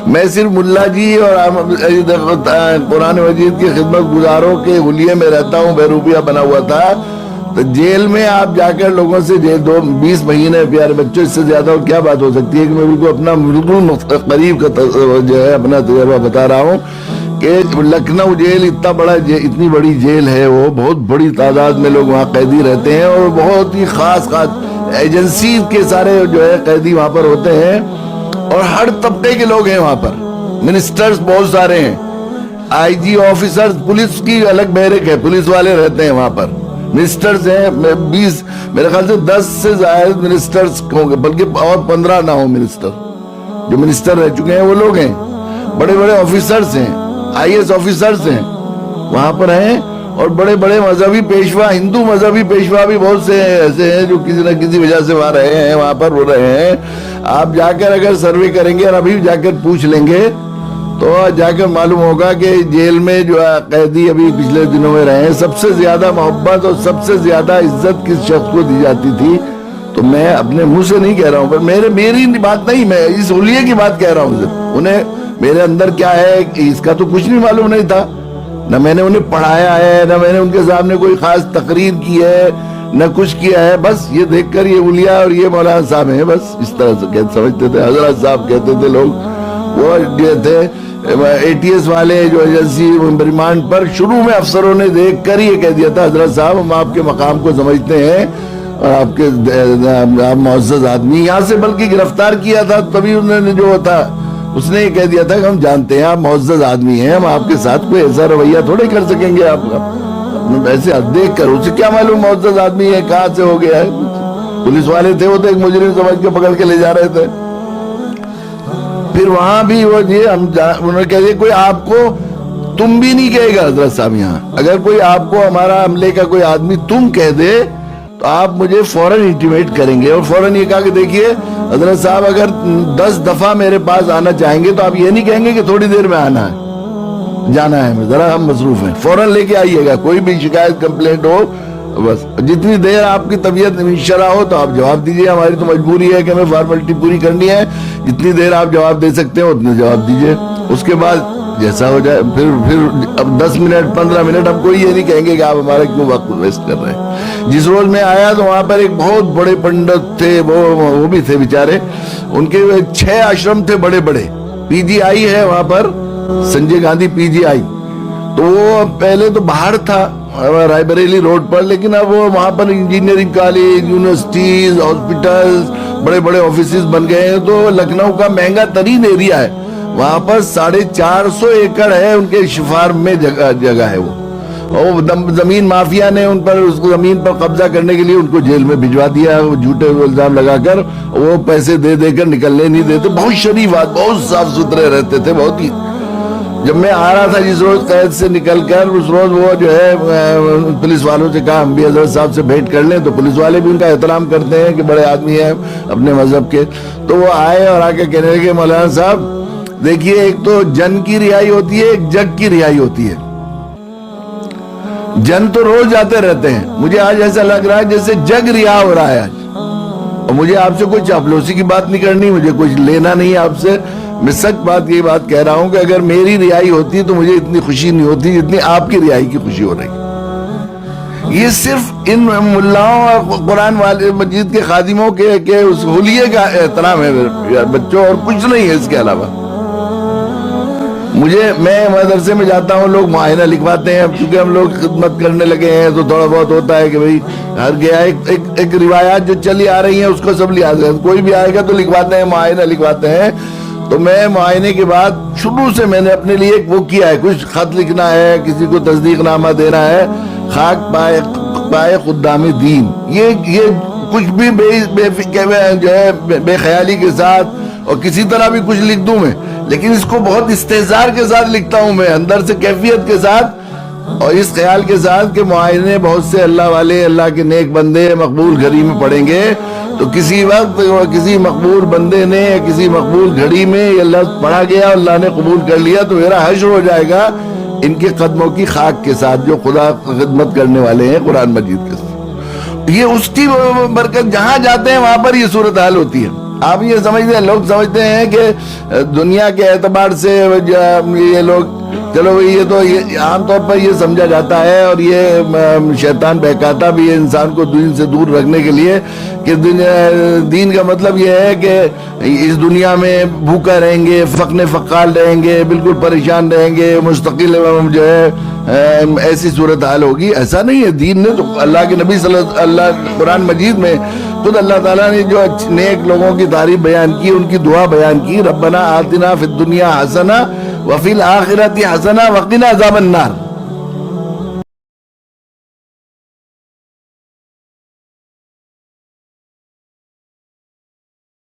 میں صرف ملا جی اور قرآن مجید کی خدمت گزاروں کے حلیے میں رہتا ہوں، بیروبیہ بنا ہوا تھا، تو جیل میں آپ جا کر لوگوں سے 20 مہینے پیارے بچوں، اس سے زیادہ اور کیا بات ہو سکتی ہے کہ میں بالکل اپنا بالکل قریب کا جو ہے اپنا تجربہ بتا رہا ہوں کہ لکھنؤ جیل اتنی بڑی جیل ہے، وہ بہت بڑی تعداد میں لوگ وہاں قیدی رہتے ہیں، اور بہت ہی خاص ایجنسی کے سارے جو ہے قیدی وہاں پر ہوتے ہیں، اور ہر طبقے کے لوگ ہیں وہاں پر، منسٹرز بہت سارے ہیں، آئی جی آفیسرز، پولیس کی الگ بیرک ہے، پولیس والے رہتے ہیں وہاں پر، منسٹرز ہیں 20 میرے خیال سے 10 سے زائد منسٹرز ہوں گے، بلکہ اور 15 نہ ہوں منسٹر، جو منسٹر رہ چکے ہیں وہ لوگ ہیں، بڑے بڑے آفیسرز ہیں، آئی ایس آفیسرز ہیں وہاں پر ہیں، اور بڑے بڑے مذہبی پیشوا، ہندو مذہبی پیشوا بھی بہت سے ایسے ہیں جو کسی نہ کسی وجہ سے وہاں رہے ہیں، وہاں پر رہے ہیں۔ آپ جا کر اگر سروے کریں گے اور ابھی جا کر پوچھ لیں گے تو جا کر معلوم ہوگا کہ جیل میں جو قیدی ابھی پچھلے دنوں میں رہے ہیں، سب سے زیادہ محبت اور سب سے زیادہ عزت کس شخص کو دی جاتی تھی؟ تو میں اپنے منہ سے نہیں کہہ رہا ہوں، پر میری بات نہیں، میں اس حلیے کی بات کہہ رہا ہوں۔ انہیں میرے اندر کیا ہے اس کا تو کچھ نہیں معلوم نہیں تھا، نہ میں نے انہیں پڑھایا ہے، نہ میں نے ان کے سامنے کوئی خاص تقریر کی ہے، نہ کچھ کیا ہے، بس یہ دیکھ کر یہ اولیاء اور یہ مولانا صاحب ہیں، بس اس طرح سے سمجھتے تھے۔ حضرت صاحب کہتے تھے لوگ، وہ جو تھے ATS والے جو ایجنسی ریمانڈ پر، شروع میں افسروں نے دیکھ کر یہ کہہ دیا تھا حضرت صاحب ہم آپ کے مقام کو سمجھتے ہیں اور آپ کے معزز آدمی، یہاں سے بلکہ گرفتار کیا تھا تبھی انہوں نے جو تھا اس نے یہ کہہ دیا تھا کہ ہم جانتے ہیں آپ معزز آدمی ہیں، ہم آپ کے ساتھ کوئی ایسا رویہ تھوڑے کر سکیں گے، آپ ایسے دیکھ کر اسے کیا معلوم معزز آدمی ہے کہاں سے ہو گیا ہے، پولیس والے تھے وہ تو ایک مجرم سمجھ کے پکڑ کے لے جا رہے تھے۔ پھر وہاں بھی وہ انہوں نے کہہ دیا کوئی آپ کو تم بھی نہیں کہے گا حضرت صاحب، یہاں اگر کوئی آپ کو ہمارا عملے کا کوئی آدمی تم کہہ دے تو آپ مجھے فوراً انٹیمیٹ کریں گے، اور فوراً یہ کہا کہ دیکھیے حضرت صاحب اگر 10 دفعہ میرے پاس آنا چاہیں گے تو آپ یہ نہیں کہیں گے کہ تھوڑی دیر میں آنا ہے، جانا ہے ذرا ہم مصروف ہیں، فوراً لے کے آئیے گا، کوئی بھی شکایت کمپلینٹ ہو بس جتنی دیر آپ کی طبیعت شرح ہو تو آپ جواب دیجئے، ہماری تو مجبوری ہے کہ ہمیں فارمیلٹی پوری کرنی ہے، جتنی دیر آپ جواب دے سکتے ہیں اتنے جواب دیجئے، اس کے بعد جیسا ہو جائے پھر اب 10 منٹ 15 منٹ ہم کوئی یہ نہیں کہیں گے کہ آپ ہمارا کیوں وقت ویسٹ کر رہے ہیں۔ جس روز میں آیا تو وہاں پر ایک بہت بڑے پنڈت تھے، وہ بھی تھے بیچارے، ان کے 6 آشرم تھے بڑے بڑے، PGI ہے وہاں پر، سنجے گاندھی PGI، تو وہ پہلے تو باہر تھا رائے بریلی روڈ پر، لیکن اب وہ وہاں پر انجینئرنگ کالج، یونیورسٹیز، ہاسپٹلز، بڑے بڑے آفیسز بن گئے ہیں، تو لکھنؤ کا مہنگا ترین ایریا ہے، وہاں پر 450 ایکڑ ہے ان کے فارم میں جگہ ہے وہ، اور زمین مافیا نے ان پر اس زمین پر قبضہ کرنے کے لیے ان کو جیل میں بھجوا دیا، جھوٹے الزام لگا کر، وہ پیسے دے دے کر نکلنے نہیں دیتے، بہت شریف بات، بہت صاف ستھرے رہتے تھے، بہت ہی۔ جب میں آ رہا تھا جس روز قید سے نکل کر، اس روز وہ جو ہے پولیس والوں سے کہا ہم بھی حضرت صاحب سے بھیٹ کر لیں، تو پولیس والے بھی ان کا احترام کرتے ہیں کہ بڑے آدمی ہیں اپنے مذہب کے، تو وہ آئے اور آ کے کہنے لگے مولانا صاحب دیکھیے ایک تو جن کی رہائی ہوتی ہے، ایک جگ کی رہائی ہوتی ہے، جن تو روز جاتے رہتے ہیں، مجھے آج ایسا لگ رہا ہے جیسے جگ رہا ہو رہا ہے آج، اور مجھے آپ سے کوئی چاپلوسی کی بات نہیں کرنی، مجھے کچھ لینا نہیں آپ سے، میں سچ بات یہ بات کہہ رہا ہوں کہ اگر میری رہائی ہوتی تو مجھے اتنی خوشی نہیں ہوتی جتنی آپ کی رہائی کی خوشی ہو رہی۔ یہ صرف ان ملاؤں اور قرآن مجید کے خادموں کے اس حلیے کا احترام ہے بچوں، اور کچھ نہیں ہے اس کے علاوہ۔ میں مدرسے میں جاتا ہوں، لوگ معائنہ لکھواتے ہیں، کیونکہ ہم لوگ خدمت کرنے لگے ہیں تو تھوڑا بہت ہوتا ہے کہ بھئی ہر گیا ایک روایات جو چلی آ رہی ہیں اس کو سب لحاظ ہے، کوئی بھی آئے گا تو لکھواتے ہیں، معائنہ لکھواتے ہیں، تو میں معائنے کے بعد شروع سے میں نے اپنے لیے ایک وہ کیا ہے، کچھ خط لکھنا ہے، کسی کو تصدیق نامہ دینا ہے، خاک پائے خدام دین، یہ کچھ بھی جو ہے بے خیالی کے ساتھ اور کسی طرح بھی کچھ لکھ دوں میں، لیکن اس کو بہت استحضار کے ساتھ لکھتا ہوں میں، اندر سے کیفیت کے ساتھ، اور اس خیال کے ساتھ کہ معائنے بہت سے اللہ والے، اللہ کے نیک بندے مقبول گھڑی میں پڑھیں گے، تو کسی وقت کسی مقبول بندے نے کسی مقبول گھڑی میں یہ لفظ پڑھا گیا، اللہ نے قبول کر لیا، تو میرا حشر ہو جائے گا ان کے قدموں کی خاک کے ساتھ جو خدا خدمت کرنے والے ہیں قرآن مجید کے ساتھ۔ یہ اس کی برکت، جہاں جاتے ہیں وہاں پر یہ صورتحال ہوتی ہے۔ آپ یہ سمجھتے ہیں، لوگ سمجھتے ہیں کہ دنیا کے اعتبار سے یہ لوگ، چلو یہ تو عام طور پر یہ سمجھا جاتا ہے، اور یہ شیطان بہکاتا بھی ہے انسان کو دین سے دور رکھنے کے لیے، کہ دین کا مطلب یہ ہے کہ اس دنیا میں بھوکا رہیں گے، فقر فقال رہیں گے، بالکل پریشان رہیں گے، مستقل جو ہے ایسی صورتحال ہوگی۔ ایسا نہیں ہے، دین نے تو اللہ کے نبی صلی اللہ قرآن مجید میں خود اللہ تعالیٰ نے جو نیک لوگوں کی تعریف بیان کی، ان کی دعا بیان کی، ربنا آتنا فی الدنیا حسنہ وفی الآخرۃ حسنہ وقنا عذاب النار۔